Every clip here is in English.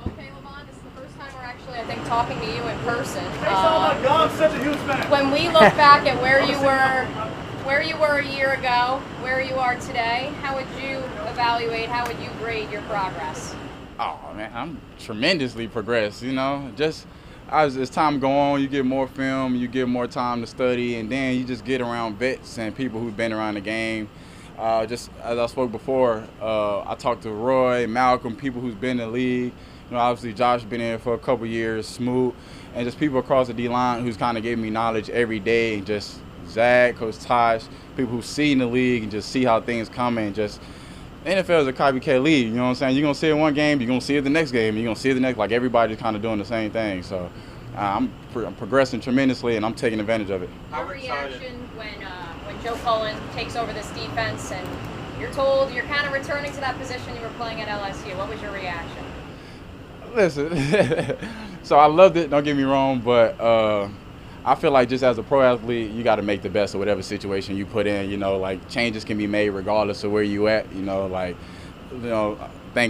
Well, K'Lavon, this is the first time we're actually, I think, talking to you in person. I'm such a huge fan. When we look back at where you were a year ago, where you are today, how would you evaluate, how would you grade your progress? Oh man, I'm tremendously progressed. Just as time go on, you get more film, you get more time to study, and then you just get around vets and people who've been around the game. Just as I spoke before, I talked to Roy, Malcolm, people who's been in the league. Obviously Josh been in for a couple years, Smoot, and just people across the D-line who's kind of giving me knowledge every day, and just Zach, Coach Tosh, people who see in the league and just see how things come, and just the NFL is a copycat league. You know what I'm saying? You're going to see it one game, you're going to see it the next game, you're going to see it the next. Like, everybody's kind of doing the same thing. So I'm progressing tremendously, and I'm taking advantage of it. Your reaction when Joe Cullen takes over this defense and you're told you're kind of returning to that position you were playing at LSU, what was your reaction? Listen, so I loved it, don't get me wrong, but I feel like just as a pro athlete, you got to make the best of whatever situation you put in. Like, changes can be made regardless of where you at. Thank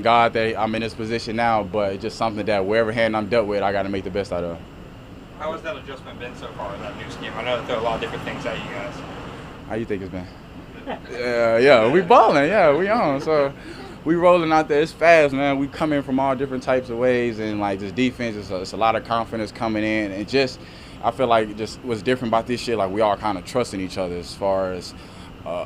God that I'm in this position now, but it's just something that wherever hand I'm dealt with, I got to make the best out of. How has that adjustment been so far in that new scheme? I know that there are a lot of different things at you guys. How you think it's been? Yeah, we balling. Yeah, we on. So we rolling out there. It's fast, man. We come in from all different types of ways, and like this defense, it's a lot of confidence coming in, and just I feel like just what's different about this shit, like we all kind of trusting each other as far as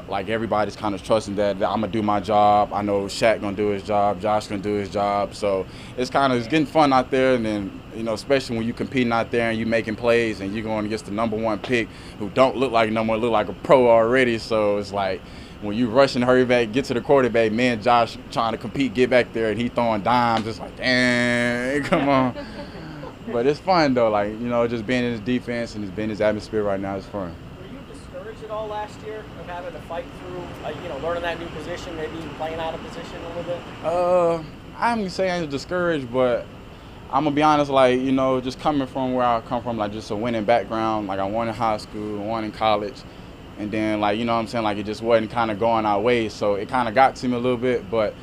like everybody's kind of trusting that I'm gonna do my job. I know Shaq gonna do his job, Josh gonna do his job. So it's getting fun out there, and then especially when you competing out there and you making plays and you're going against the #1 pick who don't look like number one, look like a pro already. So it's like when you rush and hurry back, get to the quarterback, me and Josh trying to compete, get back there, and he throwing dimes. It's like, dang, come on. But it's fun though, like just being in his defense and just being in his atmosphere right now is fun. Were you discouraged at all last year of having to fight through, learning that new position, maybe playing out of position a little bit? I'm gonna say I'm discouraged, but I'm gonna be honest, like just coming from where I come from, like just a winning background. Like I won in high school, won in college, and then like what I'm saying, like it just wasn't kind of going our way, so it kind of got to me a little bit, but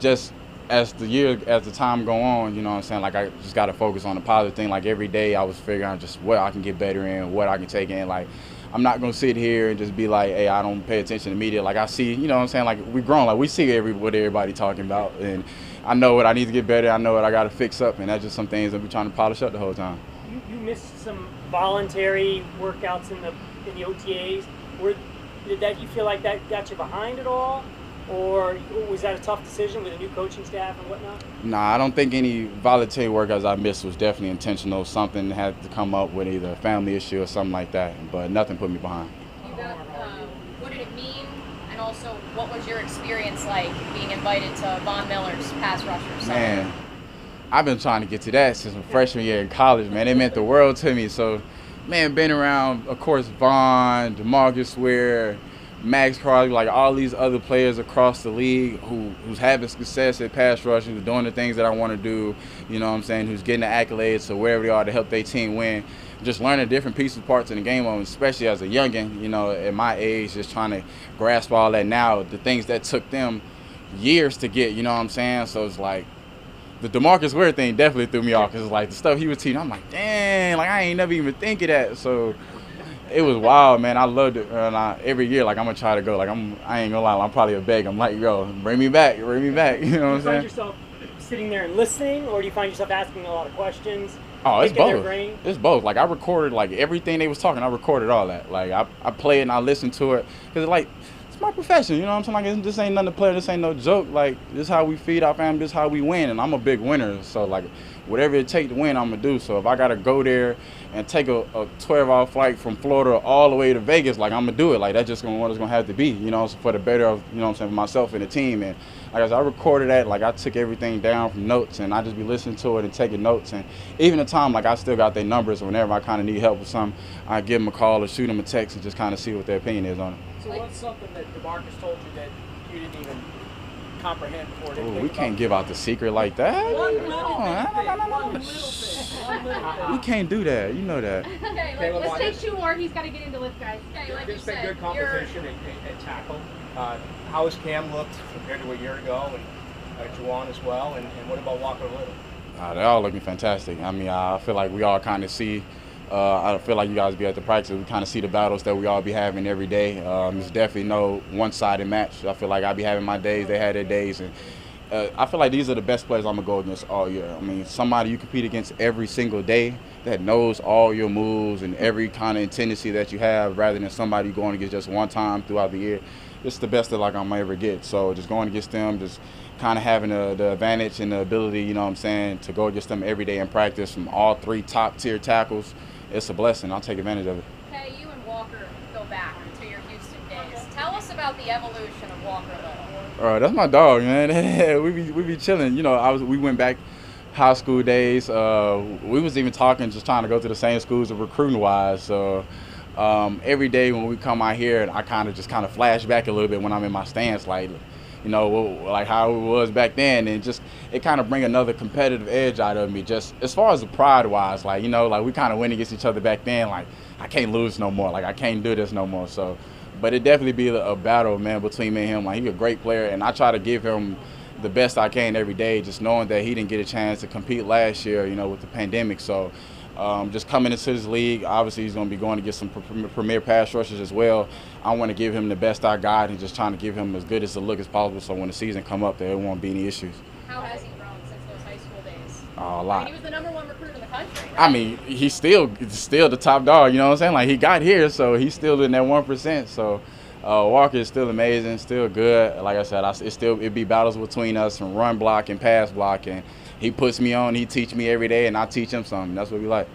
just as the time go on, what I'm saying, like I just got to focus on the positive thing. Like every day I was figuring out just what I can get better in, what I can take in. Like I'm not going to sit here and just be like, hey, I don't pay attention to media. Like I see, what I'm saying, like we grown, like we see what everybody talking about, and I know what I need to get better. I know what I got to fix up, and that's just some things that we're trying to polish up the whole time. You missed some voluntary workouts in the OTAs. Did you feel like that got you behind at all? Or was that a tough decision with a new coaching staff and whatnot? Nah, I don't think any voluntary workouts I missed was definitely intentional. Something had to come up with either a family issue or something like that, but nothing put me behind. What did it mean? And also, what was your experience like being invited to Von Miller's pass rusher summit? Man, I've been trying to get to that since my freshman year in college, man. It meant the world to me. So, man, been around, of course, Von, DeMarcus Ware, Max Crosby, like all these other players across the league who's having success at pass rushing, who's doing the things that I want to do, who's getting the accolades or wherever they are to help their team win. Just learning different pieces, parts in the game, especially as a youngin', at my age, just trying to grasp all that now, the things that took them years to get, So it's like the DeMarcus Ware thing definitely threw me off because it's like the stuff he was teaching, I'm like, dang, like I ain't never even think of that. So it was wild, man. I loved it. And every year, like, I'm going to try to go. Like, I ain't going to lie, I'm probably a beg. I'm like, yo, bring me back. You know what I'm saying? Do you find yourself sitting there and listening, or do you find yourself asking a lot of questions? Oh, it's both. It's both. Like, I recorded, like, everything they was talking, I recorded all that. Like, I play it and I listen to it. Because, like, it's my profession, you know what I'm saying? Like, this ain't nothing to play. This ain't no joke. Like, this is how we feed our family. This is how we win. And I'm a big winner. So, like, whatever it takes to win, I'm going to do. So, if I got to go there and take a 12-hour flight from Florida all the way to Vegas, like, I'm going to do it. Like, that's just what it's going to have to be, for the better of, for myself and the team. And like I said, I recorded that. Like, I took everything down from notes, and I just be listening to it and taking notes. And even the time, like, I still got their numbers. Whenever I kind of need help with something, I give them a call or shoot them a text and just kind of see what their opinion is on it. So what's something that DeMarcus told you that you didn't even comprehend before? We can't give out the secret like that. We can't do that. You know that. Okay, let's take 2 more. He's got to get into lift, guys. Okay, like It's been good competition at tackle. How has Cam looked compared to a year ago, and Juwan as well? And what about Walker Little? They're all looking fantastic. I mean, I feel like we all kind of see. I feel like you guys be at the practice. We kind of see the battles that we all be having every day. It's definitely no one-sided match. I feel like I be having my days. They had their days, and I feel like these are the best players I'm gonna go against all year. I mean, somebody you compete against every single day that knows all your moves and every kind of tendency that you have, rather than somebody you're going against just one time throughout the year. It's the best that like I'm gonna ever get. So just going against them, just kind of having the advantage and the ability, you know what I'm saying, to go against them every day in practice from all 3 top-tier tackles, it's a blessing. I'll take advantage of it. Hey, you and Walker go back to your Houston days. Tell us about the evolution of Walker Little. That's my dog, man. we be chilling. You know, we went back high school days. We was even talking, just trying to go to the same schools recruiting-wise. So every day when we come out here, I kind of flash back a little bit when I'm in my stance, like, you know, like how it was back then, and just it kind of bring another competitive edge out of me. Just as far as the pride-wise, like, you know, like we kind of went against each other back then. Like, I can't lose no more. Like, I can't do this no more. So, but it definitely be a battle, man, between me and him. Like, he's a great player, and I try to give him the best I can every day, just knowing that he didn't get a chance to compete last year, you know, with the pandemic. So just coming into this league, obviously he's going to be going to get some premier pass rushers as well. I want to give him the best I got and just trying to give him as good as a look as possible, so when the season come up, there won't be any issues. How has he grown since those high school days? A lot. I mean, he was the #1 recruit in the country, right? I mean, he's still the top dog, you know what I'm saying? Like, he got here, so he's still in that 1%. So Walker is still amazing, still good. Like I said, it be battles between us from run block and pass block, and he puts me on, he teach me every day, and I teach him something. That's what we like.